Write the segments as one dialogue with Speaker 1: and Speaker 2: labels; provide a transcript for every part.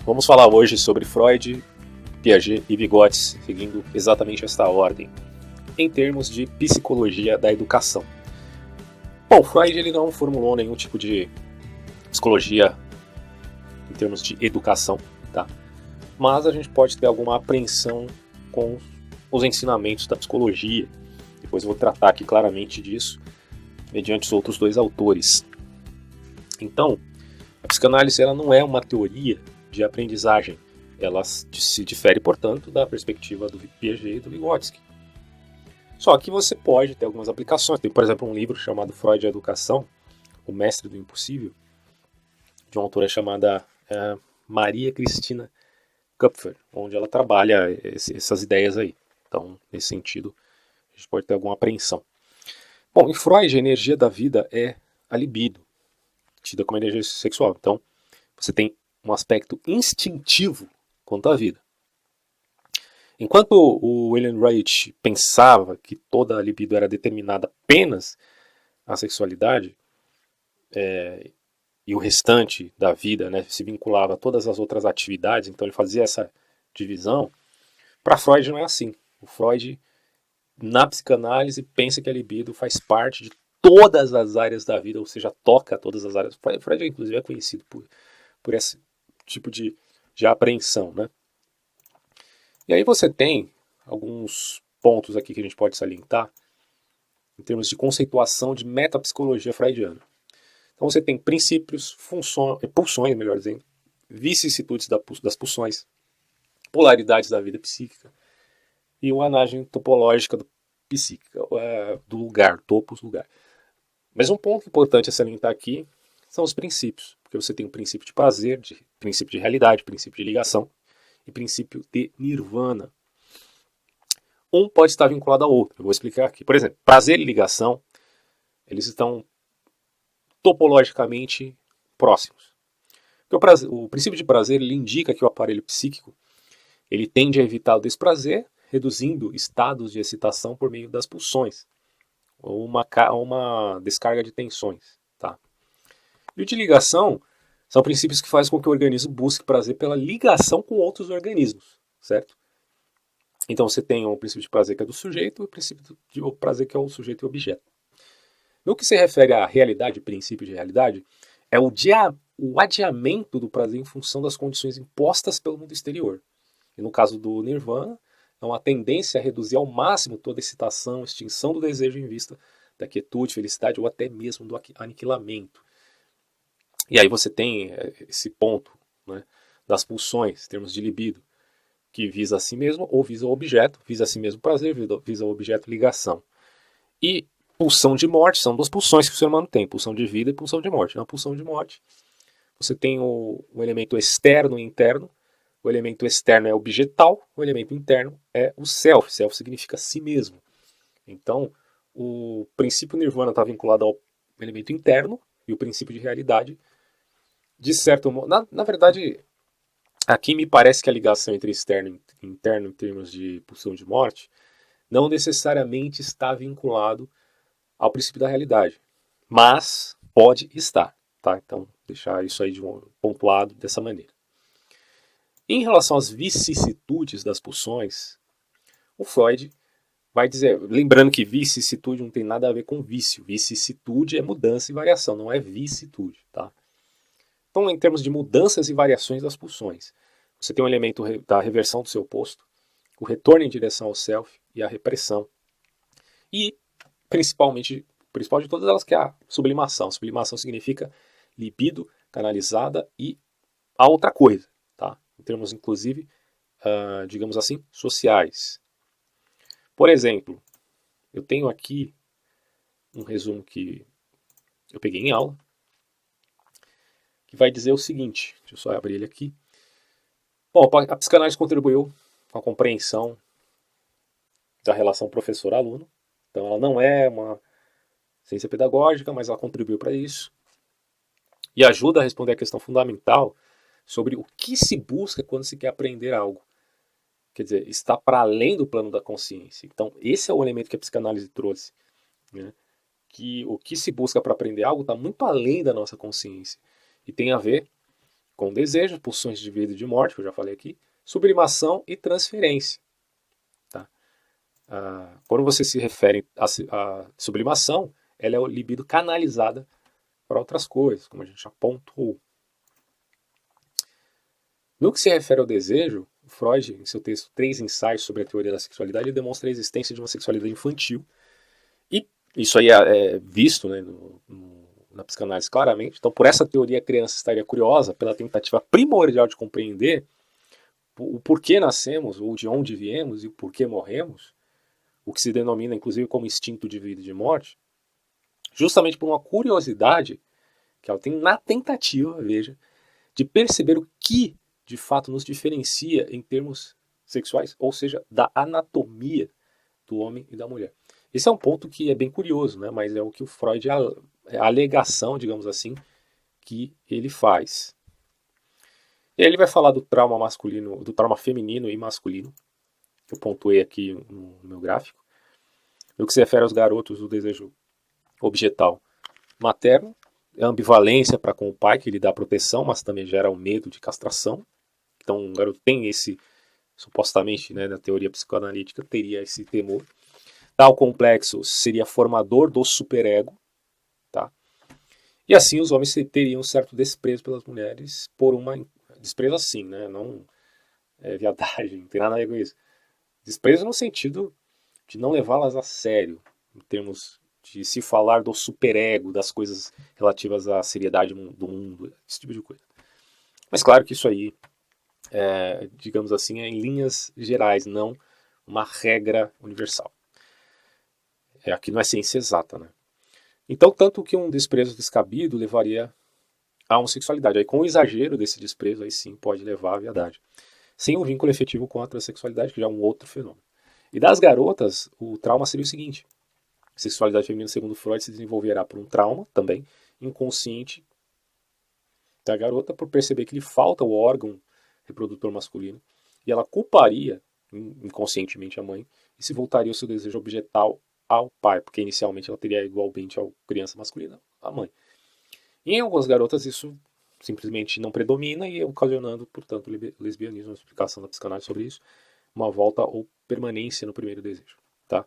Speaker 1: Vamos falar hoje sobre Freud, Piaget e Vygotsky, seguindo exatamente esta ordem, em termos de psicologia da educação. Bom, Freud ele não formulou nenhum tipo de psicologia em termos de educação, tá? Mas a gente pode ter alguma apreensão com os ensinamentos da psicologia. Depois eu vou tratar aqui claramente disso, mediante os outros dois autores. Então, a psicanálise ela não é uma teoria de aprendizagem. Ela se difere, portanto, da perspectiva do Piaget e do Vygotsky. Só que você pode ter algumas aplicações. Tem, por exemplo, um livro chamado Freud e a Educação, O Mestre do Impossível, de uma autora chamada Maria Cristina Kupfer, onde ela trabalha essas ideias aí. Então, nesse sentido, a gente pode ter alguma apreensão. Bom, em Freud, a energia da vida é a libido, tida como energia sexual. Então, você tem um aspecto instintivo quanto à vida. Enquanto o William Reich pensava que toda a libido era determinada apenas à sexualidade, e o restante da vida, né, se vinculava a todas as outras atividades, então ele fazia essa divisão, para Freud não é assim. O Freud, na psicanálise, pensa que a libido faz parte de todas as áreas da vida, ou seja, toca todas as áreas. Freud, inclusive, é conhecido por esse tipo de apreensão, né? E aí você tem alguns pontos aqui que a gente pode salientar em termos de conceituação de metapsicologia freudiana. Então você tem princípios, pulsões, melhor dizendo, vicissitudes das pulsões, polaridades da vida psíquica e uma análise topológica psíquica, do lugar, topos, lugar. Mas um ponto importante a salientar aqui são os princípios, porque você tem o princípio de prazer, princípio de realidade, princípio de ligação e princípio de nirvana. Um pode estar vinculado ao outro, eu vou explicar aqui. Por exemplo, prazer e ligação, eles estão topologicamente próximos. Porque o princípio de prazer ele indica que o aparelho psíquico ele tende a evitar o desprazer, reduzindo estados de excitação por meio das pulsões, ou uma descarga de tensões. Tá? E o de ligação são princípios que fazem com que o organismo busque prazer pela ligação com outros organismos, certo? Então você tem o princípio de prazer que é do sujeito e o princípio de prazer que é o sujeito e o objeto. No que se refere à realidade, princípio de realidade, é o adiamento do prazer em função das condições impostas pelo mundo exterior. E no caso do nirvana, é uma tendência a reduzir ao máximo toda excitação, extinção do desejo em vista da quietude, felicidade ou até mesmo do aniquilamento. E aí você tem esse ponto, né, das pulsões, em termos de libido, que visa a si mesmo ou visa o objeto, visa a si mesmo prazer, visa o objeto ligação. E pulsão de morte são duas pulsões que o ser humano tem, pulsão de vida e pulsão de morte. Na pulsão de morte, você tem o elemento externo e interno. O elemento externo é objetal, o elemento interno é o self. Self significa si mesmo. Então, o princípio nirvana está vinculado ao elemento interno e o princípio de realidade, de certo modo. Na verdade, aqui me parece que a ligação entre externo e interno, em termos de pulsão de morte, não necessariamente está vinculado ao princípio da realidade, mas pode estar, tá? Então, deixar isso aí pontuado dessa maneira. Em relação às vicissitudes das pulsões, o Freud vai dizer, lembrando que vicissitude não tem nada a ver com vício, vicissitude é mudança e variação, não é vicissitude, tá? Então, em termos de mudanças e variações das pulsões, você tem um elemento da reversão do seu oposto, o retorno em direção ao self e a repressão. E, principalmente, o principal de todas elas que é a sublimação. Sublimação significa libido canalizada e a outra coisa, tá? Em termos, inclusive, digamos assim, sociais. Por exemplo, eu tenho aqui um resumo que eu peguei em aula, que vai dizer o seguinte, deixa eu só abrir ele aqui. Bom, a psicanálise contribuiu com a compreensão da relação professor-aluno. Então ela não é uma ciência pedagógica, mas ela contribuiu para isso. E ajuda a responder a questão fundamental sobre o que se busca quando se quer aprender algo. Quer dizer, está para além do plano da consciência. Então esse é o elemento que a psicanálise trouxe, né? Que o que se busca para aprender algo está muito além da nossa consciência. E tem a ver com desejo, pulsões de vida e de morte, que eu já falei aqui, sublimação e transferência. Tá? Quando você se refere à sublimação, ela é a libido canalizada para outras coisas, como a gente já pontuou. No que se refere ao desejo, Freud, em seu texto Três Ensaios sobre a Teoria da Sexualidade, ele demonstra a existência de uma sexualidade infantil. E isso aí é visto, né, na psicanálise claramente. Então, por essa teoria, a criança estaria curiosa pela tentativa primordial de compreender o porquê nascemos, ou de onde viemos e o porquê morremos, o que se denomina, inclusive, como instinto de vida e de morte, justamente por uma curiosidade que ela tem na tentativa, veja, de perceber o que de fato nos diferencia em termos sexuais, ou seja, da anatomia do homem e da mulher. Esse é um ponto que é bem curioso, né? Mas é o que o Freud, a alegação, digamos assim, que ele faz. E aí ele vai falar do trauma masculino, do trauma feminino e masculino, que eu pontuei aqui no meu gráfico. No que se refere aos garotos, o desejo objetal materno, a ambivalência para com o pai, que lhe dá proteção, mas também gera o medo de castração. Então o garoto tem esse, supostamente, né, na teoria psicoanalítica, teria esse temor. Tal complexo seria formador do superego, tá? E assim os homens teriam um certo desprezo pelas mulheres, por uma desprezo assim, né? Não viadagem, não tem nada a ver com isso. Desprezo no sentido de não levá-las a sério, em termos de se falar do superego, das coisas relativas à seriedade do mundo, esse tipo de coisa. Mas claro que isso aí, digamos assim, é em linhas gerais, não uma regra universal. Aqui não é ciência exata, né? Então, tanto que um desprezo descabido levaria à homossexualidade. Aí, com o exagero desse desprezo, aí sim pode levar à viadagem. Sem um vínculo efetivo com a transexualidade, que já é um outro fenômeno. E das garotas, o trauma seria o seguinte: a sexualidade feminina, segundo Freud, se desenvolverá por um trauma, também, inconsciente da garota, por perceber que lhe falta o órgão reprodutor masculino, e ela culparia inconscientemente a mãe, e se voltaria o seu desejo objetal ao pai, porque inicialmente ela teria igualmente a criança masculina, a mãe. E em algumas garotas isso simplesmente não predomina e ocasionando, portanto, lesbianismo, uma explicação da psicanálise sobre isso, uma volta ou permanência no primeiro desejo. Tá?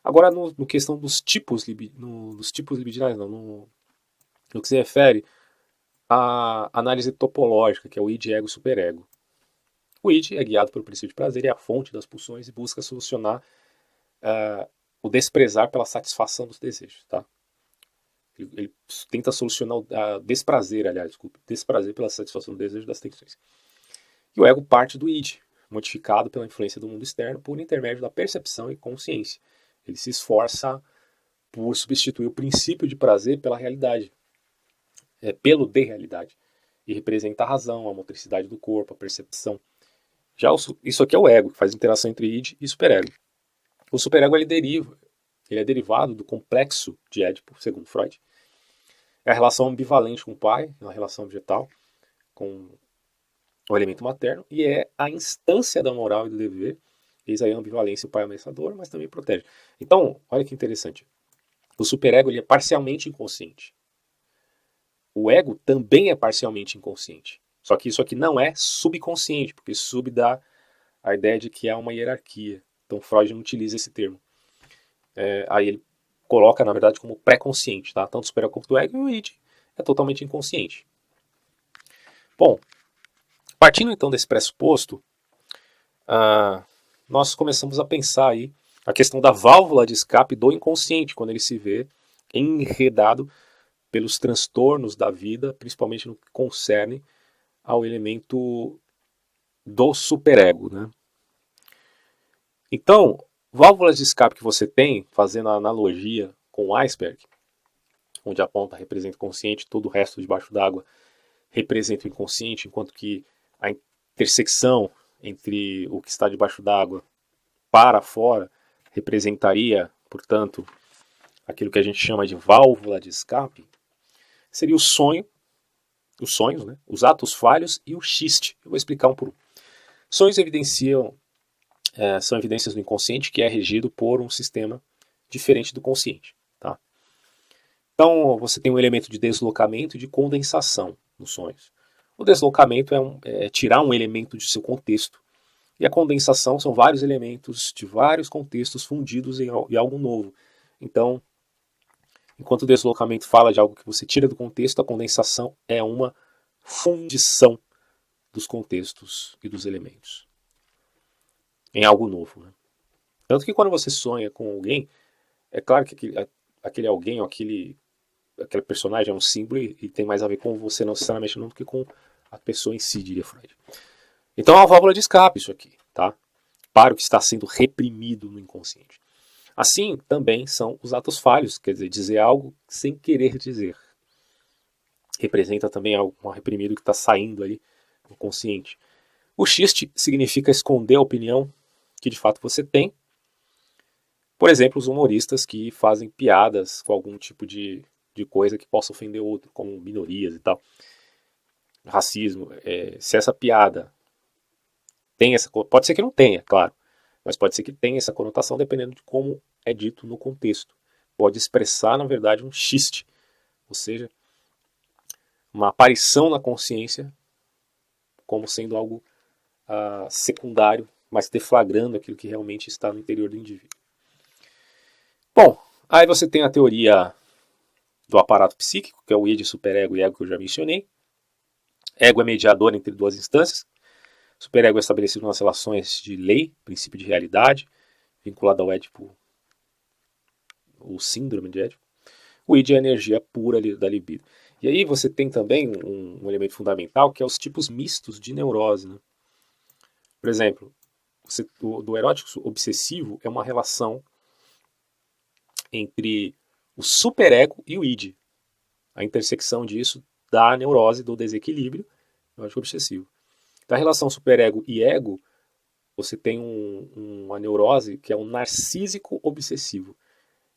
Speaker 1: Agora, no questão dos tipos libidinais, no que se refere à análise topológica, que é o id, ego e superego. O id é guiado pelo princípio de prazer, é a fonte das pulsões e busca solucionar o desprezar pela satisfação dos desejos. Tá? Ele tenta solucionar o desprazer pela satisfação do desejo das tensões. E o ego parte do id, modificado pela influência do mundo externo por intermédio da percepção e consciência. Ele se esforça por substituir o princípio de prazer pela realidade, pelo de realidade, e representa a razão, a motricidade do corpo, a percepção. Já isso aqui é o ego, que faz interação entre id e superego. O superego ele é derivado do complexo de Édipo, segundo Freud. É a relação ambivalente com o pai, uma relação objetal com o elemento materno, e é a instância da moral e do dever. Eis aí a ambivalência, o pai é ameaçador, mas também protege. Então, olha que interessante. O superego ele é parcialmente inconsciente. O ego também é parcialmente inconsciente. Só que isso aqui não é subconsciente, porque sub dá a ideia de que é uma hierarquia. Então Freud não utiliza esse termo. Aí ele coloca, na verdade, como pré-consciente. Tá? Tanto o superego quanto o ego, e o id é totalmente inconsciente. Bom, partindo então desse pressuposto, nós começamos a pensar aí a questão da válvula de escape do inconsciente, quando ele se vê enredado pelos transtornos da vida, principalmente no que concerne ao elemento do superego, né? Então, válvulas de escape que você tem, fazendo a analogia com o iceberg, onde a ponta representa o consciente, todo o resto debaixo d'água representa o inconsciente, enquanto que a intersecção entre o que está debaixo d'água para fora representaria, portanto, aquilo que a gente chama de válvula de escape, seria o sonho, os sonhos, né? Os atos falhos e o xiste. Eu vou explicar um por um. Sonhos são evidências do inconsciente que é regido por um sistema diferente do consciente. Tá? Então, você tem um elemento de deslocamento e de condensação nos sonhos. O deslocamento é tirar um elemento de seu contexto. E a condensação são vários elementos de vários contextos fundidos em algo novo. Então, enquanto o deslocamento fala de algo que você tira do contexto, a condensação é uma fundição dos contextos e dos elementos em algo novo. Né? Tanto que quando você sonha com alguém, é claro que aquele alguém ou aquele personagem é um símbolo e tem mais a ver com você, não necessariamente não do que com a pessoa em si, diria Freud. Então é uma válvula de escape isso aqui, tá? Para o que está sendo reprimido no inconsciente. Assim também são os atos falhos, quer dizer algo sem querer dizer. Representa também algo reprimido que está saindo ali no consciente. O xiste significa esconder a opinião que de fato você tem. Por exemplo, os humoristas que fazem piadas com algum tipo de coisa que possa ofender o outro, como minorias e tal. Racismo. Se essa piada tem essa... Pode ser que não tenha, claro. Mas pode ser que tenha essa conotação dependendo de como é dito no contexto. Pode expressar, na verdade, um xiste. Ou seja, uma aparição na consciência como sendo algo secundário, mas deflagrando aquilo que realmente está no interior do indivíduo. Bom, aí você tem a teoria do aparato psíquico, que é o id, superego e ego que eu já mencionei. Ego é mediador entre duas instâncias. Superego é estabelecido nas relações de lei, princípio de realidade, vinculado ao Édipo, o síndrome de Édipo. O id é a energia pura da libido. E aí você tem também um elemento fundamental, que é os tipos mistos de neurose. Né? Por exemplo, do erótico obsessivo é uma relação entre o superego e o id. A intersecção disso dá a neurose do desequilíbrio erótico obsessivo. Da relação superego e ego, você tem uma neurose que é um narcísico obsessivo.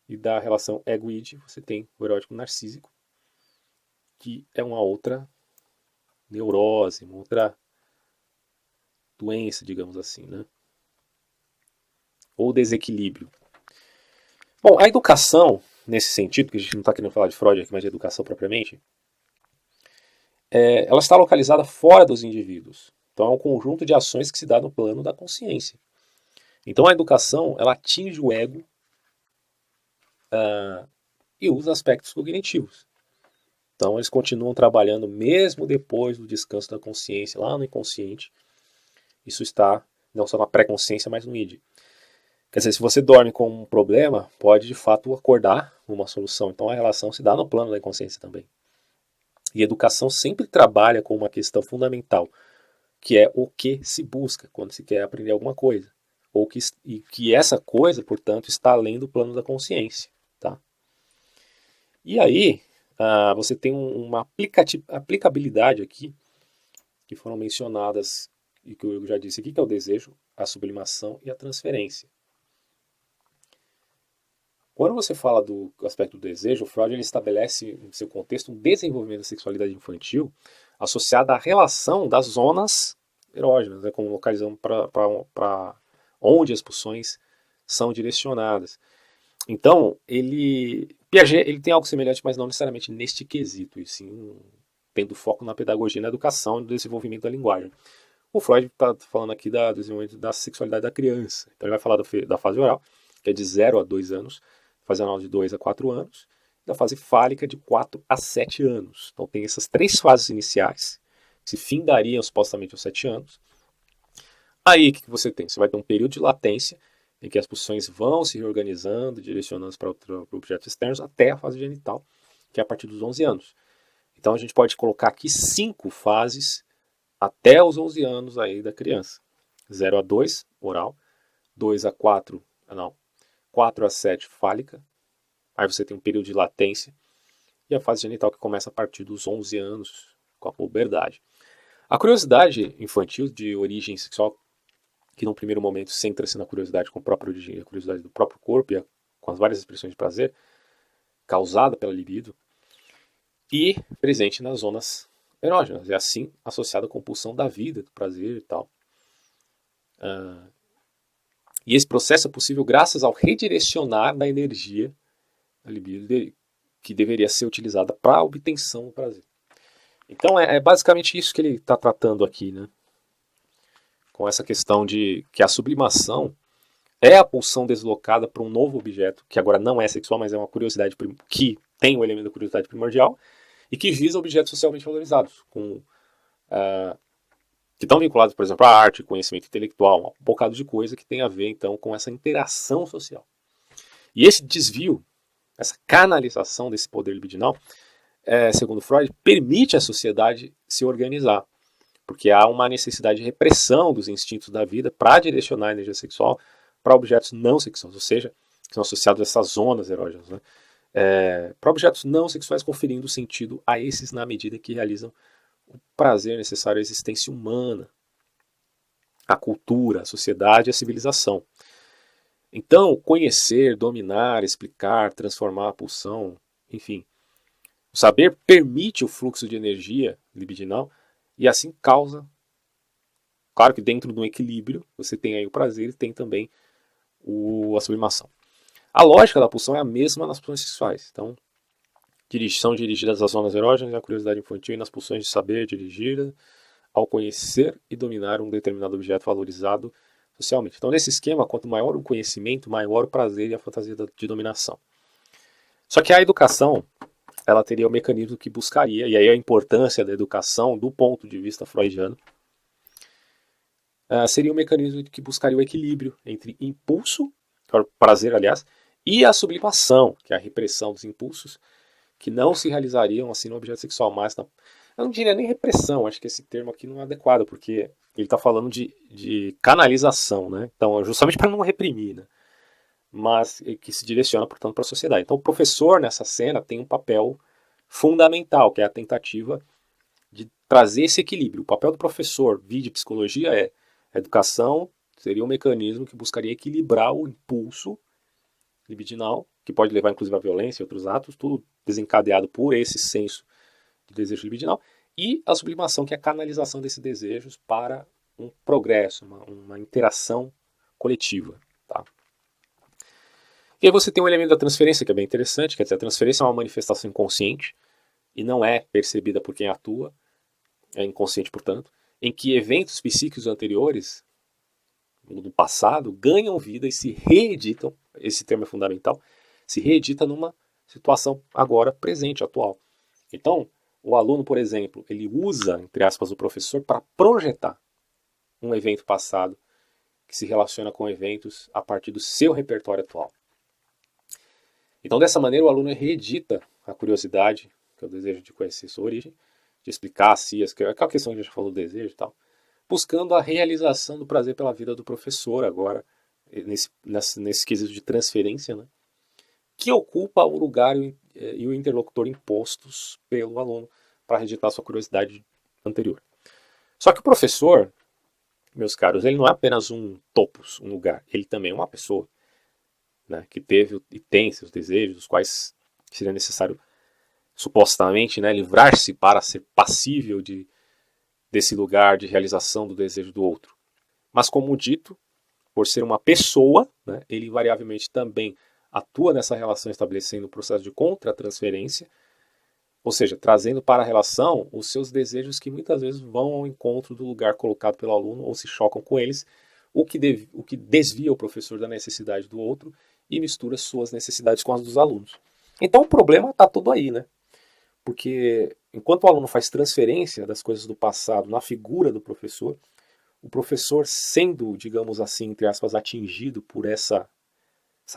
Speaker 1: E da relação ego-id, você tem o erótico narcísico, que é uma outra neurose, uma outra doença, digamos assim, né? Ou desequilíbrio. Bom, a educação, nesse sentido, que a gente não está querendo falar de Freud aqui, mas de educação propriamente, ela está localizada fora dos indivíduos. Então é um conjunto de ações que se dá no plano da consciência. Então a educação, ela atinge o ego e os aspectos cognitivos. Então eles continuam trabalhando mesmo depois do descanso da consciência, lá no inconsciente. Isso está não só na pré-consciência, mas no id. Quer dizer, se você dorme com um problema, pode de fato acordar uma solução. Então a relação se dá no plano da inconsciência também. E a educação sempre trabalha com uma questão fundamental, que é o que se busca quando se quer aprender alguma coisa. E que essa coisa, portanto, está além do plano da consciência. Tá? E aí, você tem uma aplicabilidade aqui, que foram mencionadas, e que eu já disse aqui, que é o desejo, a sublimação e a transferência. Quando você fala do aspecto do desejo, o Freud ele estabelece, em seu contexto, um desenvolvimento da sexualidade infantil associado à relação das zonas erógenas, né, como localizando para onde as pulsões são direcionadas. Então, Piaget ele tem algo semelhante, mas não necessariamente neste quesito, e sim tendo foco na pedagogia, na educação e no desenvolvimento da linguagem. O Freud está falando aqui do desenvolvimento da sexualidade da criança. Então ele vai falar da fase oral, que é de 0 a 2 anos, fase anal de 2 a 4 anos, e da fase fálica de 4 a 7 anos. Então tem essas três fases iniciais, que se findariam supostamente aos 7 anos. Aí o que você tem? Você vai ter um período de latência, em que as pulsões vão se reorganizando, direcionando para objetos externos, até a fase genital, que é a partir dos 11 anos. Então a gente pode colocar aqui 5 fases até os 11 anos aí da criança. 0 a 2, oral. 2 a 4, anal. 4 a 7, fálica. Aí você tem um período de latência. E a fase genital que começa a partir dos 11 anos, com a puberdade. A curiosidade infantil de origem sexual, que num primeiro momento centra-se na curiosidade com a própria origem, a curiosidade do próprio corpo e com as várias expressões de prazer, causada pela libido, e presente nas zonas erógenas, e assim associada à compulsão da vida, do prazer e tal. E esse processo é possível graças ao redirecionar da energia da libido que deveria ser utilizada para a obtenção do prazer. Então é basicamente isso que ele está tratando aqui, né? Com essa questão de que a sublimação é a pulsão deslocada para um novo objeto, que agora não é sexual, mas é uma curiosidade que tem o elemento da curiosidade primordial, e que visa objetos socialmente valorizados, que estão vinculados, por exemplo, à arte, conhecimento intelectual, um bocado de coisa que tem a ver, então, com essa interação social. E esse desvio, essa canalização desse poder libidinal, segundo Freud, permite à sociedade se organizar, porque há uma necessidade de repressão dos instintos da vida para direcionar a energia sexual para objetos não sexuais, ou seja, que são associados a essas zonas erógenas, né? Para objetos não sexuais, conferindo sentido a esses na medida que realizam o prazer necessário à existência humana, à cultura, à sociedade e à civilização. Então, conhecer, dominar, explicar, transformar a pulsão, enfim, o saber permite o fluxo de energia libidinal e assim causa, claro que dentro de um equilíbrio, você tem aí o prazer e tem também a sublimação. A lógica da pulsão é a mesma nas pulsões sexuais. Então, são dirigidas às zonas erógenas, à curiosidade infantil e nas pulsões de saber dirigida ao conhecer e dominar um determinado objeto valorizado socialmente. Então, nesse esquema, quanto maior o conhecimento, maior o prazer e a fantasia de dominação. Só que a educação, ela teria o mecanismo que buscaria, e aí a importância da educação do ponto de vista freudiano, seria um mecanismo que buscaria o equilíbrio entre impulso, prazer, aliás, e a sublimação, que é a repressão dos impulsos, que não se realizariam assim no objeto sexual, mas eu não diria nem repressão, acho que esse termo aqui não é adequado, porque ele está falando de canalização, né? Então, justamente para não reprimir, né? Mas que se direciona, portanto, para a sociedade. Então, o professor nessa cena tem um papel fundamental, que é a tentativa de trazer esse equilíbrio. O papel do professor, de psicologia, é a educação seria um mecanismo que buscaria equilibrar o impulso libidinal, que pode levar inclusive à violência e outros atos, tudo desencadeado por esse senso de desejo libidinal, e a sublimação, que é a canalização desses desejos para um progresso, uma interação coletiva. Tá? E aí você tem um elemento da transferência que é bem interessante, quer dizer, a transferência é uma manifestação inconsciente e não é percebida por quem atua, é inconsciente, portanto, em que eventos psíquicos anteriores, do passado, ganham vida e se reeditam, esse termo é fundamental, se reedita numa situação agora presente, atual. Então, o aluno, por exemplo, ele usa, entre aspas, o professor para projetar um evento passado que se relaciona com eventos a partir do seu repertório atual. Então, dessa maneira, o aluno reedita a curiosidade, que é o desejo de conhecer sua origem, de explicar se aquela questão que a gente já falou do desejo e tal, buscando a realização do prazer pela vida do professor agora, nesse quesito de transferência, né, que ocupa o lugar e o interlocutor impostos pelo aluno para reeditar sua curiosidade anterior. Só que o professor, meus caros, ele não é apenas um topos, um lugar, ele também é uma pessoa, né, que teve e tem seus desejos, dos quais seria necessário, supostamente, né, livrar-se para ser passível desse lugar de realização do desejo do outro. Mas, como dito, por ser uma pessoa, né, ele invariavelmente também atua nessa relação, estabelecendo o processo de contra-transferência, ou seja, trazendo para a relação os seus desejos que muitas vezes vão ao encontro do lugar colocado pelo aluno ou se chocam com eles, o que desvia o professor da necessidade do outro e mistura suas necessidades com as dos alunos. Então o problema está todo aí, né? Porque enquanto o aluno faz transferência das coisas do passado na figura do professor, o professor sendo, digamos assim, entre aspas, atingido por essa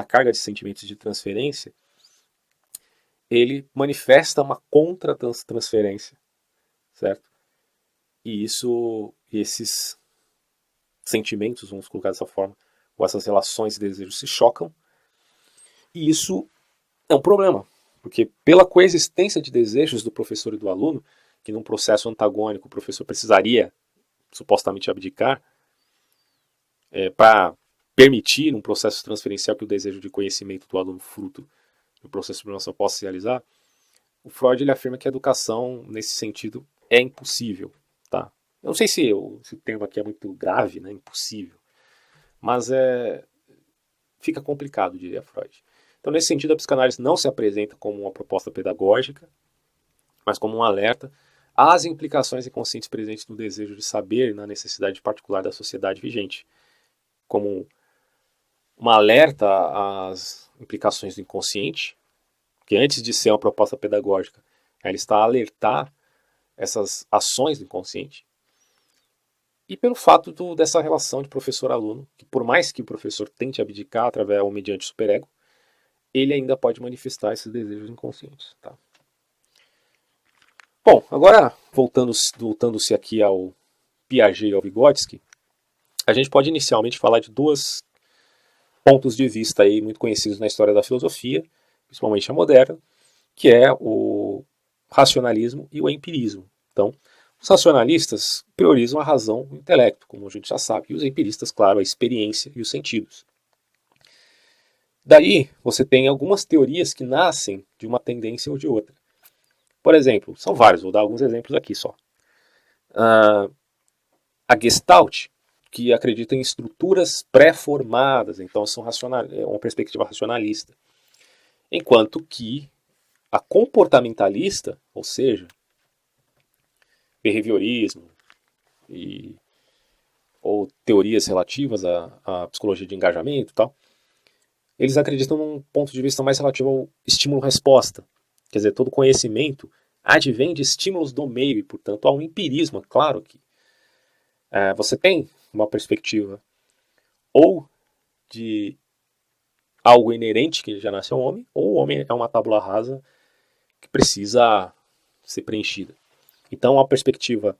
Speaker 1: carga de sentimentos de transferência, ele manifesta uma contra-transferência, certo? E esses sentimentos, vamos colocar dessa forma, ou essas relações e desejos se chocam, e isso é um problema, porque pela coexistência de desejos do professor e do aluno, que num processo antagônico o professor precisaria supostamente abdicar, para permitir um processo transferencial que o desejo de conhecimento do aluno fruto do processo de formação possa se realizar, o Freud ele afirma que a educação, nesse sentido, é impossível. Tá? Eu não sei se o termo aqui é muito grave, né? Impossível, mas fica complicado, diria Freud. Então, nesse sentido, a psicanálise não se apresenta como uma proposta pedagógica, mas como um alerta as implicações inconscientes presentes no desejo de saber e na necessidade particular da sociedade vigente, como uma alerta às implicações do inconsciente, que antes de ser uma proposta pedagógica, ela está a alertar essas ações do inconsciente, e pelo fato dessa relação de professor-aluno, que por mais que o professor tente abdicar através ou mediante o superego, ele ainda pode manifestar esses desejos inconscientes. Tá? Bom, agora voltando-se aqui ao Piaget e ao Vygotsky, a gente pode inicialmente falar de dois pontos de vista aí muito conhecidos na história da filosofia, principalmente a moderna, que é o racionalismo e o empirismo. Então, os racionalistas priorizam a razão e o intelecto, como a gente já sabe, e os empiristas, claro, a experiência e os sentidos. Daí, você tem algumas teorias que nascem de uma tendência ou de outra. Por exemplo, são vários, vou dar alguns exemplos aqui só. A Gestalt, que acredita em estruturas pré-formadas, então é uma perspectiva racionalista. Enquanto que a comportamentalista, ou seja, behaviorismo ou teorias relativas à psicologia de engajamento e tal, eles acreditam num ponto de vista mais relativo ao estímulo-resposta. Quer dizer, todo conhecimento advém de estímulos do meio e, portanto, há um empirismo. Claro que você tem uma perspectiva ou de algo inerente que já nasce ao homem, ou o homem é uma tábula rasa que precisa ser preenchida. Então, a perspectiva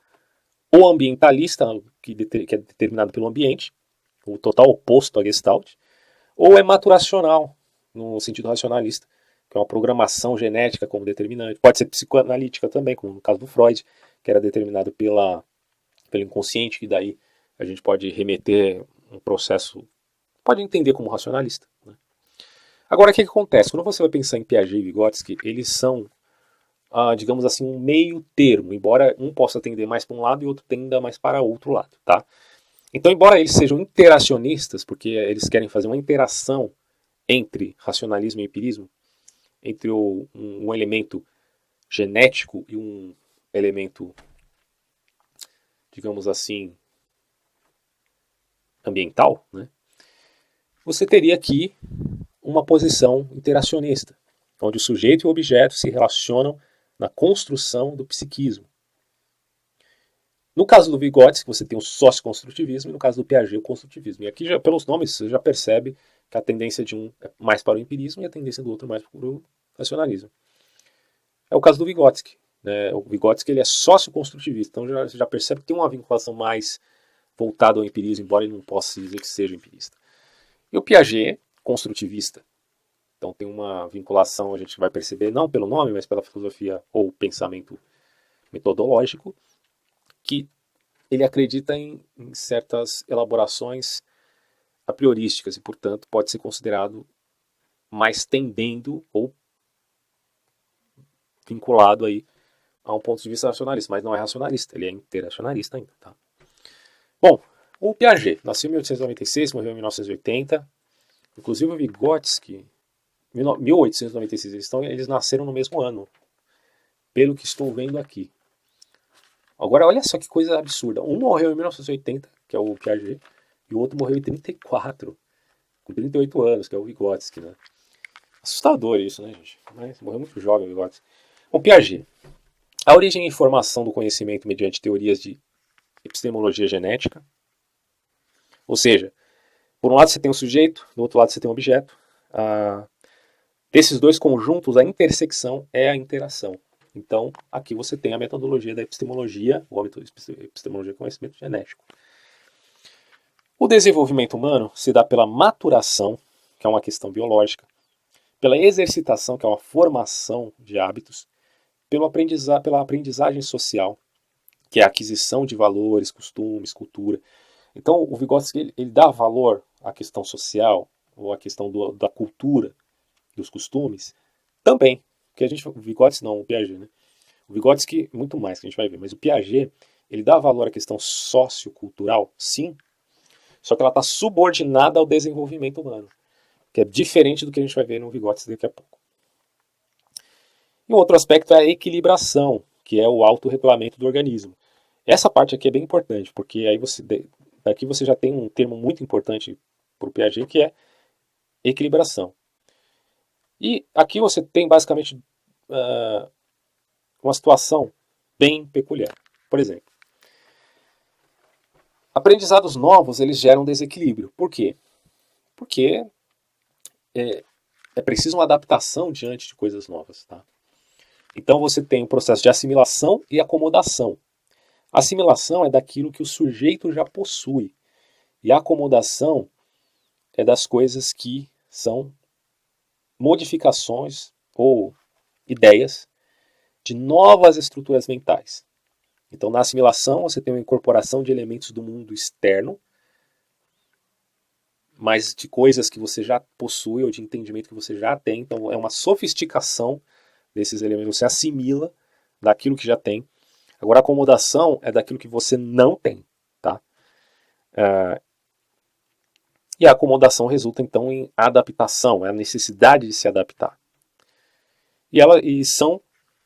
Speaker 1: ou ambientalista, que é determinada pelo ambiente, o total oposto à Gestalt, ou é maturacional, no sentido racionalista, que é uma programação genética como determinante. Pode ser psicoanalítica também, como no caso do Freud, que era determinado pelo inconsciente, que daí a gente pode remeter um processo, pode entender como racionalista. Né? Agora, o que acontece? Quando você vai pensar em Piaget e Vygotsky, eles são, digamos assim, um meio termo, embora um possa tender mais para um lado e outro tenda mais para outro lado. Tá? Então, embora eles sejam interacionistas, porque eles querem fazer uma interação entre racionalismo e empirismo, entre um elemento genético e um elemento, digamos assim, ambiental, né? Você teria aqui uma posição interacionista, onde o sujeito e o objeto se relacionam na construção do psiquismo. No caso do Vygotsky, você tem o socioconstrutivismo, e no caso do Piaget, o construtivismo. E aqui, pelos nomes, você já percebe que a tendência de um é mais para o empirismo e a tendência do outro é mais para o racionalismo. É o caso do Vygotsky. Né? O Vygotsky ele é socioconstrutivista, então você já percebe que tem uma vinculação mais voltada ao empirismo, embora ele não possa dizer que seja empirista. E o Piaget, construtivista. Então tem uma vinculação, a gente vai perceber, não pelo nome, mas pela filosofia ou pensamento metodológico, que ele acredita em certas elaborações a priorísticas e, portanto, pode ser considerado mais tendendo ou vinculado aí a um ponto de vista racionalista, mas não é racionalista, ele é interacionalista ainda. Tá? Bom, o Piaget nasceu em 1896, morreu em 1980, inclusive o Vygotsky, 1896, eles nasceram no mesmo ano, pelo que estou vendo aqui. Agora, olha só que coisa absurda. Um morreu em 1980, que é o Piaget, e o outro morreu em 34, com 38 anos, que é o Vygotsky, né? Assustador isso, né, gente? Mas morreu muito jovem o Vygotsky. Bom, Piaget. A origem e formação do conhecimento mediante teorias de epistemologia genética. Ou seja, por um lado você tem um sujeito, do outro lado você tem um objeto. Desses dois conjuntos, a intersecção é a interação. Então, aqui você tem a metodologia da epistemologia, ou a epistemologia do conhecimento genético. O desenvolvimento humano se dá pela maturação, que é uma questão biológica, pela exercitação, que é uma formação de hábitos, pela aprendizagem social, que é a aquisição de valores, costumes, cultura. Então, o Vygotsky ele dá valor à questão social, ou à questão da cultura, dos costumes, também. Porque o Vygotsky não, o Piaget, né? O Vygotsky, muito mais que a gente vai ver, mas o Piaget, ele dá valor à questão sociocultural, sim, só que ela está subordinada ao desenvolvimento humano, que é diferente do que a gente vai ver no Vygotsky daqui a pouco. E um outro aspecto é a equilibração, que é o autorregulamento do organismo. Essa parte aqui é bem importante, porque aí daqui você já tem um termo muito importante para o Piaget, que é equilibração. E aqui você tem basicamente uma situação bem peculiar. Por exemplo, aprendizados novos, eles geram desequilíbrio. Por quê? Porque é preciso uma adaptação diante de coisas novas. Tá? Então você tem um processo de assimilação e acomodação. A assimilação é daquilo que o sujeito já possui. E a acomodação é das coisas que são modificações ou ideias de novas estruturas mentais. Então, na assimilação, você tem uma incorporação de elementos do mundo externo, mas de coisas que você já possui ou de entendimento que você já tem. Então, é uma sofisticação desses elementos. Você assimila daquilo que já tem. Agora, a acomodação é daquilo que você não tem. Tá? E a acomodação resulta, então, em adaptação, é a necessidade de se adaptar. E são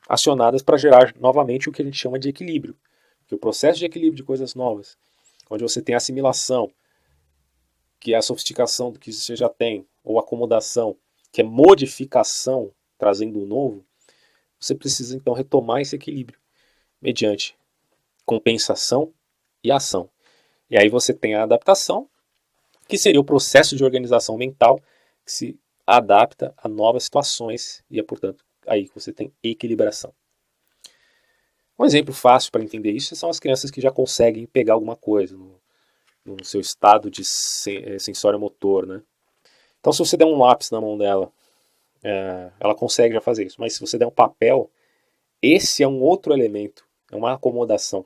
Speaker 1: acionadas para gerar novamente o que a gente chama de equilíbrio. Que o processo de equilíbrio de coisas novas, onde você tem a assimilação, que é a sofisticação do que você já tem, ou acomodação, que é modificação, trazendo o novo, você precisa então retomar esse equilíbrio, mediante compensação e ação. E aí você tem a adaptação, que seria o processo de organização mental, que se adapta a novas situações, e é, portanto, aí que você tem equilibração. Um exemplo fácil para entender isso são as crianças que já conseguem pegar alguma coisa no seu estado de sensório motor, né? Então, se você der um lápis na mão dela, ela consegue já fazer isso. Mas se você der um papel, esse é um outro elemento, é uma acomodação.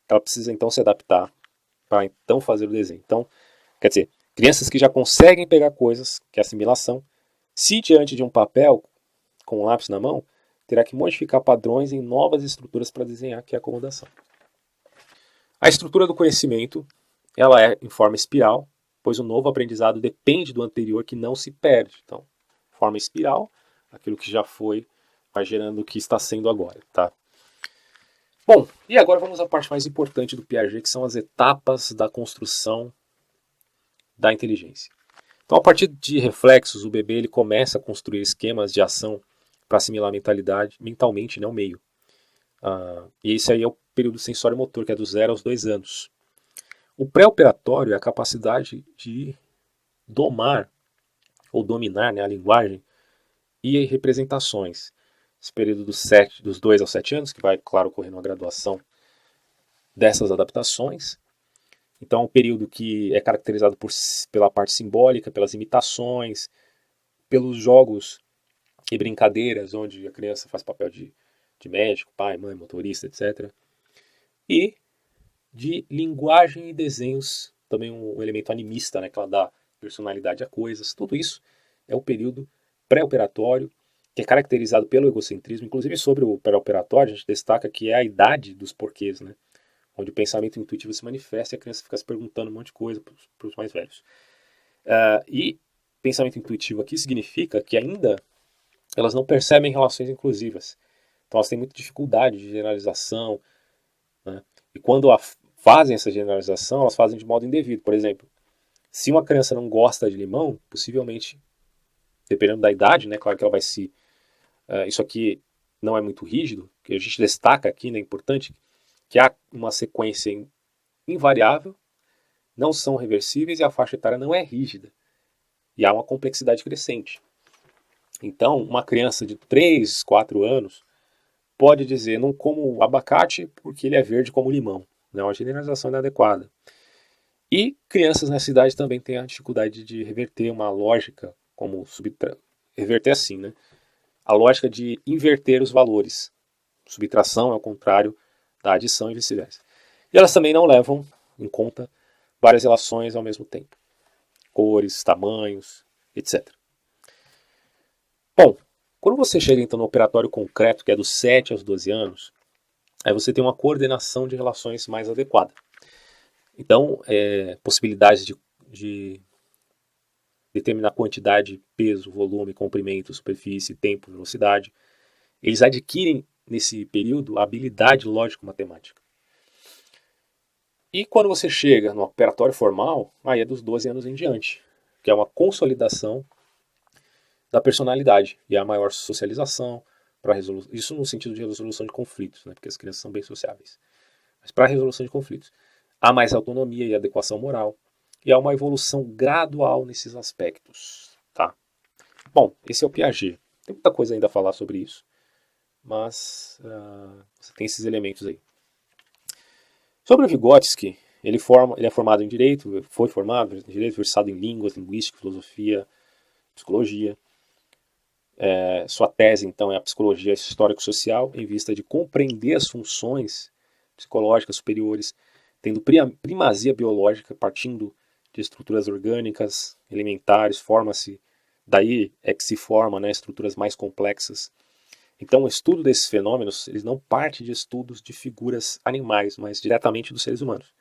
Speaker 1: Ela precisa, então, se adaptar para, então, fazer o desenho. Então, quer dizer, crianças que já conseguem pegar coisas, que é assimilação, se diante de um papel, com um lápis na mão, terá que modificar padrões em novas estruturas para desenhar, que é a acomodação. A estrutura do conhecimento, ela é em forma espiral, pois o novo aprendizado depende do anterior, que não se perde. Então, forma espiral, aquilo que já foi, vai gerando o que está sendo agora. Tá? Bom, e agora vamos à parte mais importante do Piaget, que são as etapas da construção da inteligência. Então, a partir de reflexos, o bebê ele começa a construir esquemas de ação para assimilar mentalmente, não meio. E esse aí é o período sensório-motor, que é do 0 aos 2 anos. O pré-operatório é a capacidade de domar ou dominar, né, a linguagem e representações. Esse período dos 2 aos 7 anos, que vai, claro, ocorrer uma graduação dessas adaptações. Então, é um período que é caracterizado pela parte simbólica, pelas imitações, pelos jogos e brincadeiras, onde a criança faz papel de médico, pai, mãe, motorista, etc. E de linguagem e desenhos, também um elemento animista, né, que ela dá personalidade a coisas. Tudo isso é o período pré-operatório, que é caracterizado pelo egocentrismo. Inclusive, sobre o pré-operatório, a gente destaca que é a idade dos porquês, né, onde o pensamento intuitivo se manifesta e a criança fica se perguntando um monte de coisa para os mais velhos. E pensamento intuitivo aqui significa que ainda elas não percebem relações inclusivas. Então elas têm muita dificuldade de generalização, né? E quando fazem essa generalização, elas fazem de modo indevido. Por exemplo, se uma criança não gosta de limão, possivelmente, dependendo da idade, né, claro que ela vai se... isso aqui não é muito rígido, que a gente destaca aqui, né, é importante, que há uma sequência invariável, não são reversíveis e a faixa etária não é rígida. E há uma complexidade crescente. Então, uma criança de 3, 4 anos pode dizer, não como abacate porque ele é verde como limão. Não, a generalização é inadequada. E crianças nessa idade também têm a dificuldade de reverter uma lógica, como reverter assim, né? A lógica de inverter os valores. Subtração é o contrário da adição e vice-versa. E elas também não levam em conta várias relações ao mesmo tempo. Cores, tamanhos, etc. Bom, quando você chega então no operatório concreto, que é dos 7 aos 12 anos, aí você tem uma coordenação de relações mais adequada. Então, possibilidades de determinar quantidade, peso, volume, comprimento, superfície, tempo, velocidade, eles adquirem nesse período, a habilidade lógico-matemática. E quando você chega no operatório formal, aí é dos 12 anos em diante, que é uma consolidação da personalidade e a maior socialização para isso no sentido de resolução de conflitos, né, porque as crianças são bem sociáveis. Mas para a resolução de conflitos, há mais autonomia e adequação moral e há uma evolução gradual nesses aspectos, tá? Bom, esse é o Piaget. Tem muita coisa ainda a falar sobre isso, mas você tem esses elementos aí. Sobre o Vygotsky, ele é formado em Direito, foi formado em Direito, versado em Línguas, Linguística, Filosofia, Psicologia. Sua tese, então, é a Psicologia Histórico-Social, em vista de compreender as funções psicológicas superiores, tendo primazia biológica, partindo de estruturas orgânicas, elementares, daí é que se forma, né, estruturas mais complexas. Então, o estudo desses fenômenos, eles não parte de estudos de figuras animais, mas diretamente dos seres humanos.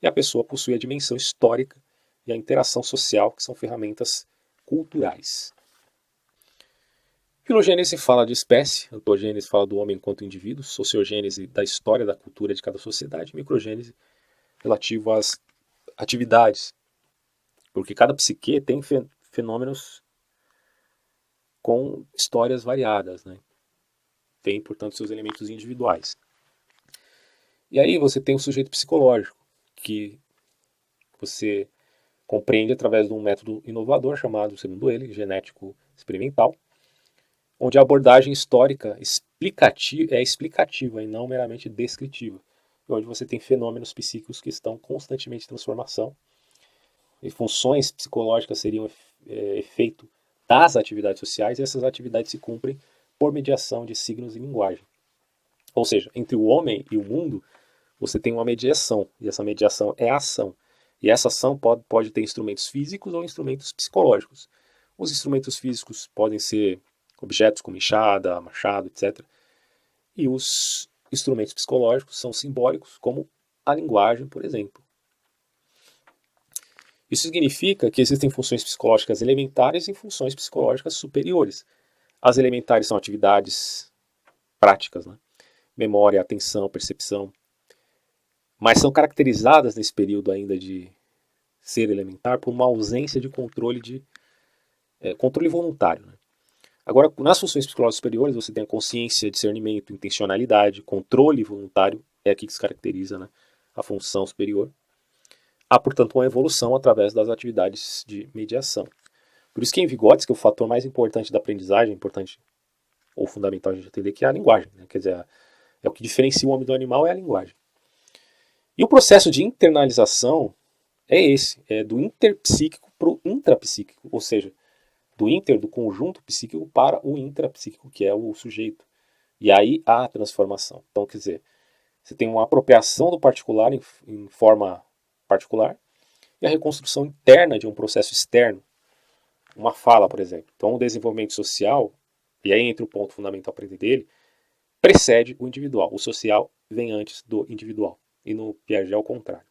Speaker 1: E a pessoa possui a dimensão histórica e a interação social, que são ferramentas culturais. Filogênese fala de espécie, antogênese fala do homem enquanto indivíduo, sociogênese da história da cultura de cada sociedade, microgênese relativo às atividades, porque cada psique tem fenômenos com histórias variadas, né? Tem, portanto, seus elementos individuais. E aí você tem o sujeito psicológico, que você compreende através de um método inovador chamado, segundo ele, genético experimental, onde a abordagem histórica é explicativa e não meramente descritiva, onde você tem fenômenos psíquicos que estão constantemente em transformação, e funções psicológicas seriam efeito das atividades sociais, e essas atividades se cumprem por mediação de signos e linguagem. Ou seja, entre o homem e o mundo, você tem uma mediação, e essa mediação é a ação. E essa ação pode ter instrumentos físicos ou instrumentos psicológicos. Os instrumentos físicos podem ser objetos como enxada, machado, etc. E os instrumentos psicológicos são simbólicos, como a linguagem, por exemplo. Isso significa que existem funções psicológicas elementares e funções psicológicas superiores. As elementares são atividades práticas, né? Memória, atenção, percepção, mas são caracterizadas nesse período ainda de ser elementar por uma ausência de controle voluntário, né? Agora, nas funções psicológicas superiores, você tem a consciência, discernimento, intencionalidade, controle voluntário, é aqui que se caracteriza, né, a função superior. Há, portanto, uma evolução através das atividades de mediação. Por isso que em Vygotsky, o fator mais importante da aprendizagem, importante ou fundamental a gente entender, que é a linguagem, né? Quer dizer, é o que diferencia o homem do animal, é a linguagem. E o processo de internalização é esse, é do interpsíquico para o intrapsíquico, ou seja, do conjunto psíquico para o intrapsíquico, que é o sujeito. E aí há a transformação. Então, quer dizer, você tem uma apropriação do particular em forma particular e a reconstrução interna de um processo externo, uma fala, por exemplo. Então, o desenvolvimento social, e aí entra o ponto fundamental para entender dele, precede o individual. O social vem antes do individual. E no Piaget é o contrário.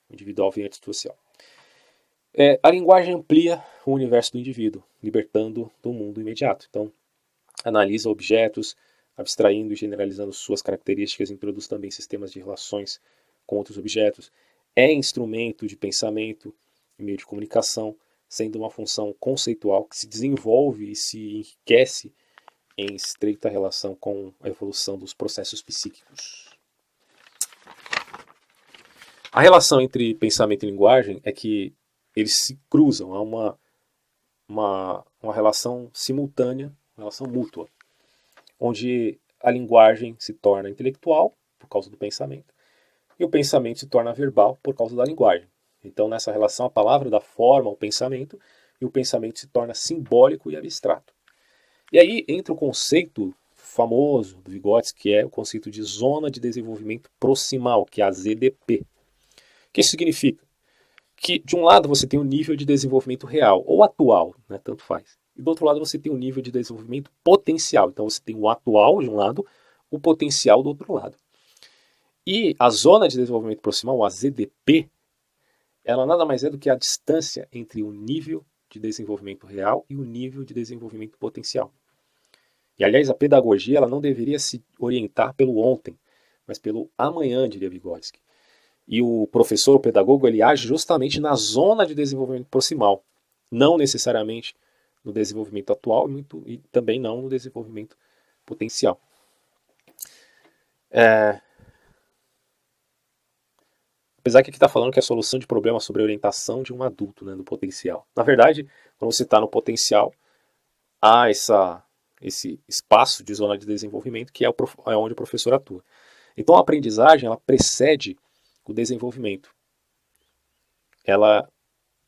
Speaker 1: O individual vem antes do social. A linguagem amplia o universo do indivíduo, libertando do mundo imediato. Então, analisa objetos, abstraindo e generalizando suas características, introduz também sistemas de relações com outros objetos, é instrumento de pensamento e meio de comunicação, sendo uma função conceitual que se desenvolve e se enriquece em estreita relação com a evolução dos processos psíquicos. A relação entre pensamento e linguagem é que eles se cruzam, há uma relação simultânea, uma relação mútua, onde a linguagem se torna intelectual por causa do pensamento e o pensamento se torna verbal por causa da linguagem. Então, nessa relação, a palavra dá forma ao pensamento e o pensamento se torna simbólico e abstrato. E aí entra o conceito famoso do Vygotsky, que é o conceito de zona de desenvolvimento proximal, que é a ZDP. O que isso significa? Que de um lado você tem o nível de desenvolvimento real, ou atual, né, tanto faz. E do outro lado você tem o nível de desenvolvimento potencial. Então você tem o atual de um lado, o potencial do outro lado. E a zona de desenvolvimento proximal, a ZDP, ela nada mais é do que a distância entre o nível de desenvolvimento real e o nível de desenvolvimento potencial. E, aliás, a pedagogia ela não deveria se orientar pelo ontem, mas pelo amanhã, diria Vygotsky. E o professor, o pedagogo, ele age justamente na zona de desenvolvimento proximal, não necessariamente no desenvolvimento atual e também não no desenvolvimento potencial. Apesar que aqui está falando que é a solução de problemas sobre a orientação de um adulto, né, no potencial. Na verdade, quando você está no potencial, há esse espaço de zona de desenvolvimento que é onde o professor atua. Então a aprendizagem ela precede o desenvolvimento. Ela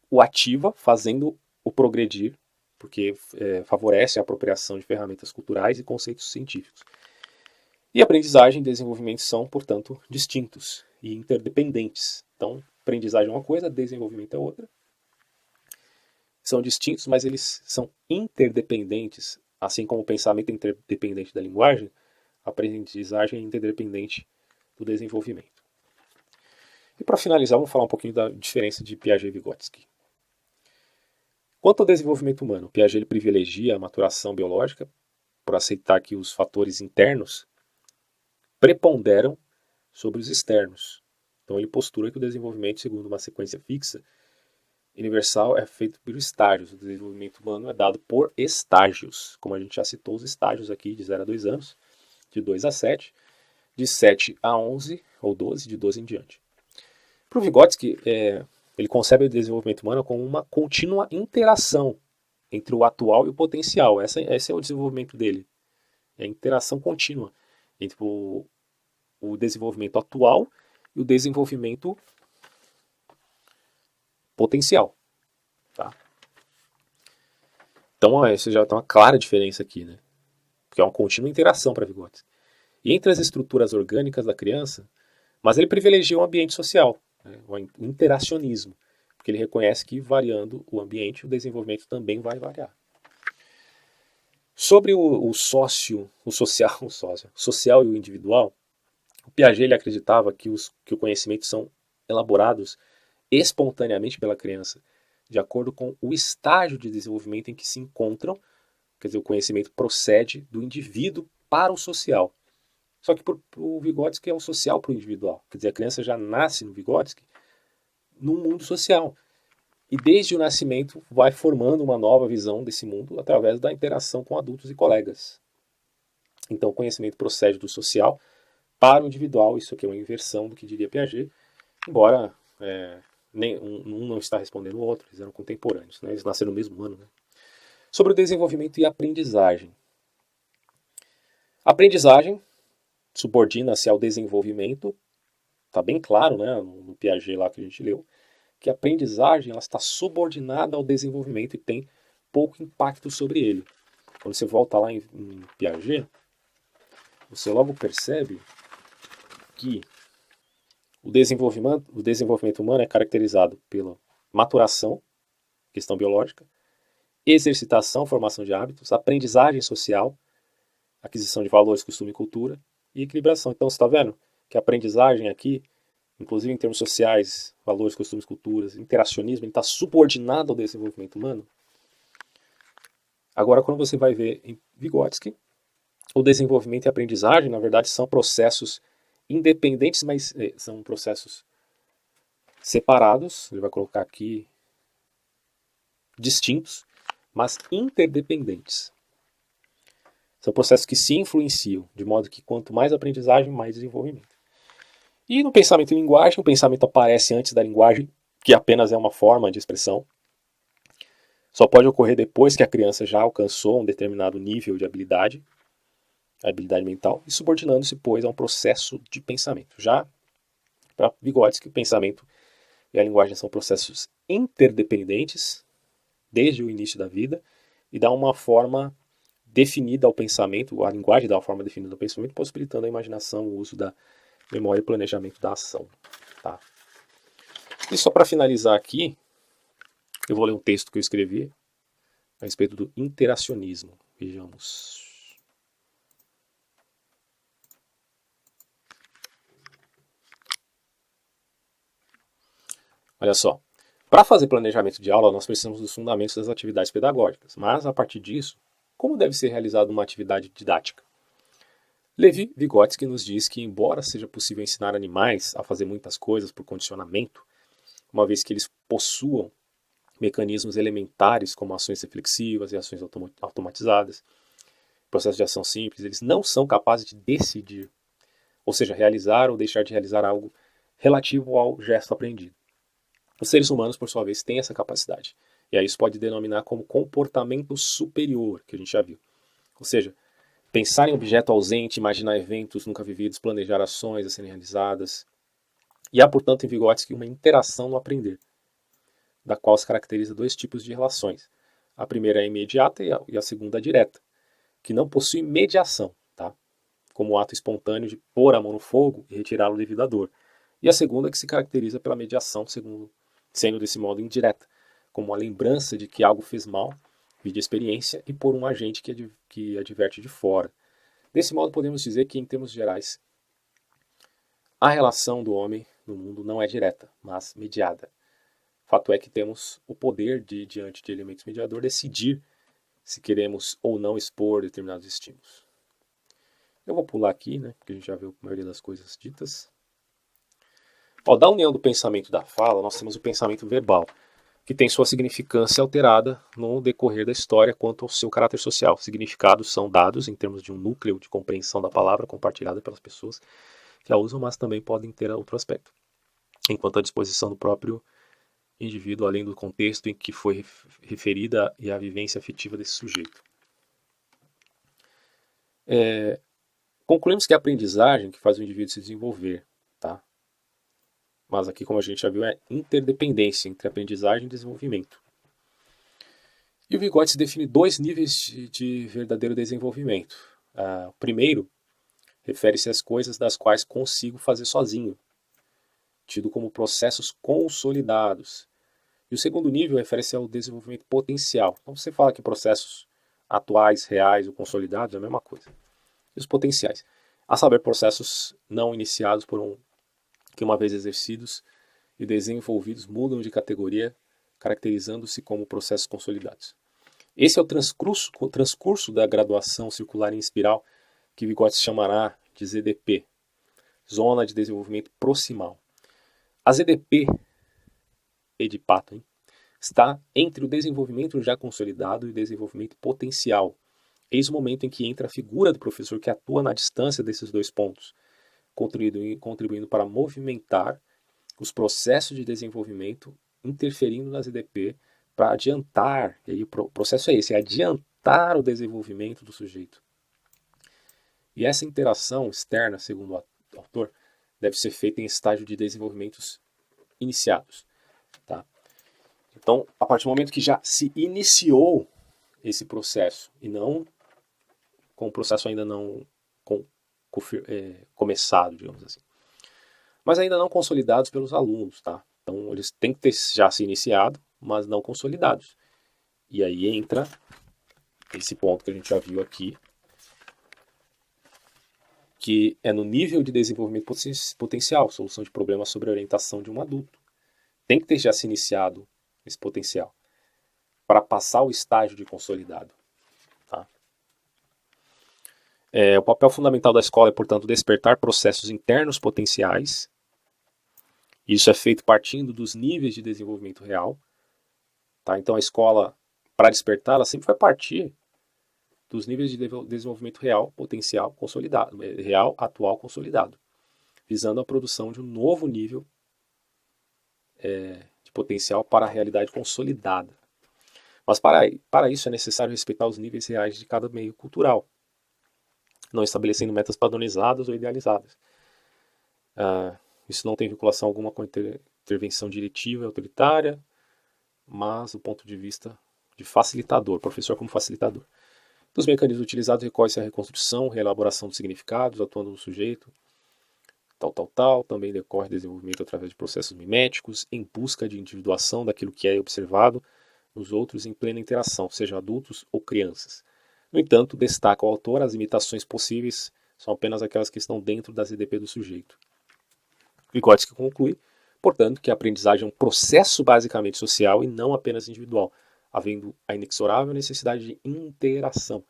Speaker 1: o ativa, fazendo o progredir, porque favorece a apropriação de ferramentas culturais e conceitos científicos. E aprendizagem e desenvolvimento são, portanto, distintos e interdependentes. Então, aprendizagem é uma coisa, desenvolvimento é outra. São distintos, mas eles são interdependentes, assim como o pensamento é interdependente da linguagem, a aprendizagem é interdependente do desenvolvimento. E para finalizar, vamos falar um pouquinho da diferença de Piaget e Vygotsky. Quanto ao desenvolvimento humano, Piaget ele privilegia a maturação biológica por aceitar que os fatores internos preponderam sobre os externos. Então ele postura que o desenvolvimento, segundo uma sequência fixa, universal, é feito por estágios. O desenvolvimento humano é dado por estágios, como a gente já citou os estágios aqui, de 0 a 2 anos, de 2 a 7, de 7 a 11 ou 12, de 12 em diante. Para o Vygotsky, ele concebe o desenvolvimento humano como uma contínua interação entre o atual e o potencial. Esse é o desenvolvimento dele. É a interação contínua entre o desenvolvimento atual e o desenvolvimento potencial. Tá? Então, você já tem uma clara diferença aqui, né? Porque é uma contínua interação para Vygotsky. E entre as estruturas orgânicas da criança, mas ele privilegia o ambiente social, né? O interacionismo, porque ele reconhece que variando o ambiente, o desenvolvimento também vai variar. Sobre o social e o individual, o Piaget ele acreditava que o conhecimento são elaborados espontaneamente pela criança, de acordo com o estágio de desenvolvimento em que se encontram. Quer dizer, o conhecimento procede do indivíduo para o social. Só que para o Vygotsky é o social para o individual. Quer dizer, a criança já nasce no Vygotsky num mundo social. E desde o nascimento vai formando uma nova visão desse mundo através da interação com adultos e colegas. Então o conhecimento procede do social para o individual. Isso aqui é uma inversão do que diria Piaget, embora um não está respondendo o outro, eles eram contemporâneos, né? Eles nasceram no mesmo ano. Né? Sobre o desenvolvimento e aprendizagem. A aprendizagem subordina-se ao desenvolvimento, está bem claro, né, no Piaget lá que a gente leu, que a aprendizagem ela está subordinada ao desenvolvimento e tem pouco impacto sobre ele. Quando você volta lá em Piaget, você logo percebe que o desenvolvimento humano é caracterizado pela maturação, questão biológica, exercitação, formação de hábitos, aprendizagem social, aquisição de valores, costume e cultura, e equilibração. Então, você está vendo que a aprendizagem aqui, inclusive em termos sociais, valores, costumes, culturas, interacionismo, está subordinado ao desenvolvimento humano? Agora, quando você vai ver em Vygotsky, o desenvolvimento e a aprendizagem, na verdade, são processos independentes, mas são processos separados, ele vai colocar aqui distintos, mas interdependentes. São processos que se influenciam, de modo que quanto mais aprendizagem, mais desenvolvimento. E no pensamento e linguagem, o pensamento aparece antes da linguagem, que apenas é uma forma de expressão. Só pode ocorrer depois que a criança já alcançou um determinado nível de habilidade, a habilidade mental, e subordinando-se, pois, a um processo de pensamento. Já para Vygotsky, o pensamento e a linguagem são processos interdependentes, desde o início da vida, e dá uma forma definida ao pensamento, a linguagem dá uma forma definida ao pensamento, possibilitando a imaginação, o uso da memória e planejamento da ação. Tá? E só para finalizar aqui, eu vou ler um texto que eu escrevi a respeito do interacionismo. Vejamos. Olha só. Para fazer planejamento de aula, nós precisamos dos fundamentos das atividades pedagógicas, mas a partir disso, Como deve ser realizada uma atividade didática? Levi Vygotsky nos diz que, embora seja possível ensinar animais a fazer muitas coisas por condicionamento, uma vez que eles possuam mecanismos elementares como ações reflexivas e ações automatizadas, processos de ação simples, eles não são capazes de decidir, ou seja, realizar ou deixar de realizar algo relativo ao gesto aprendido. Os seres humanos, por sua vez, têm essa capacidade. E aí isso pode denominar como comportamento superior, que a gente já viu. Ou seja, pensar em objeto ausente, imaginar eventos nunca vividos, planejar ações a serem realizadas. E há, portanto, em Vygotsky uma interação no aprender, da qual se caracteriza dois tipos de relações. A primeira é imediata e a segunda é direta, que não possui mediação, tá? Como o ato espontâneo de pôr a mão no fogo e retirá-lo devido à dor. E a segunda que se caracteriza pela mediação, sendo desse modo indireta, como a lembrança de que algo fez mal, de experiência, e por um agente que adverte de fora. Desse modo, podemos dizer que, em termos gerais, a relação do homem no mundo não é direta, mas mediada. Fato é que temos o poder de, diante de elementos mediadores, decidir se queremos ou não expor determinados estímulos. Eu vou pular aqui, né, porque a gente já viu a maioria das coisas ditas. Da união do pensamento e da fala, nós temos o pensamento verbal, que tem sua significância alterada no decorrer da história quanto ao seu caráter social. Significados são dados em termos de um núcleo de compreensão da palavra compartilhada pelas pessoas que a usam, mas também podem ter outro aspecto, enquanto a disposição do próprio indivíduo, além do contexto em que foi referida e a vivência afetiva desse sujeito. Concluímos que é a aprendizagem que faz o indivíduo se desenvolver, tá? Mas aqui, como a gente já viu, é interdependência entre aprendizagem e desenvolvimento. E o Vygotsky define dois níveis de verdadeiro desenvolvimento. O primeiro refere-se às coisas das quais consigo fazer sozinho, tido como processos consolidados. E o segundo nível refere-se ao desenvolvimento potencial. Então, você fala que processos atuais, reais ou consolidados é a mesma coisa. E os potenciais, a saber, processos não iniciados que uma vez exercidos e desenvolvidos mudam de categoria, caracterizando-se como processos consolidados. Esse é o transcurso da graduação circular em espiral, que Vygotsky chamará de ZDP, Zona de Desenvolvimento Proximal. A ZDP, E de pato, está entre o desenvolvimento já consolidado e o desenvolvimento potencial. Eis o momento em que entra a figura do professor que atua na distância desses dois pontos, contribuindo para movimentar os processos de desenvolvimento, interferindo nas EDP para adiantar, e aí o processo é esse, é adiantar o desenvolvimento do sujeito. E essa interação externa, segundo o autor, deve ser feita em estágio de desenvolvimentos iniciados. Tá? Então, a partir do momento que já se iniciou esse processo, e não com o processo ainda não começado, digamos assim. Mas ainda não consolidados pelos alunos, tá? Então eles têm que ter já se iniciado, mas não consolidados. E aí entra esse ponto que a gente já viu aqui, que é no nível de desenvolvimento potencial, solução de problemas sobre a orientação de um adulto. Tem que ter já se iniciado esse potencial para passar o estágio de consolidado. Tá? O papel fundamental da escola é, portanto, despertar processos internos potenciais. Isso é feito partindo dos níveis de desenvolvimento real. Tá? Então, a escola, para despertar, ela sempre vai partir dos níveis de desenvolvimento real, potencial, consolidado, real, atual, consolidado, visando a produção de um novo nível de potencial para a realidade consolidada. Mas para isso é necessário respeitar os níveis reais de cada meio cultural, não estabelecendo metas padronizadas ou idealizadas. Isso não tem vinculação alguma com a intervenção diretiva e autoritária, mas do ponto de vista de facilitador, professor como facilitador. Dos mecanismos utilizados recorre-se à reconstrução, reelaboração dos significados, atuando no sujeito, também decorre desenvolvimento através de processos miméticos, em busca de individuação daquilo que é observado nos outros em plena interação, seja adultos ou crianças. No entanto, destaca o autor, as imitações possíveis são apenas aquelas que estão dentro das EDP do sujeito. Vygotsky conclui, portanto, que a aprendizagem é um processo basicamente social e não apenas individual, havendo a inexorável necessidade de interação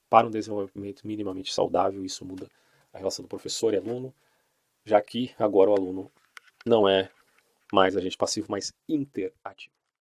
Speaker 1: para um desenvolvimento minimamente saudável. Isso muda a relação do professor e aluno, já que agora o aluno não é mais agente passivo, mas interativo.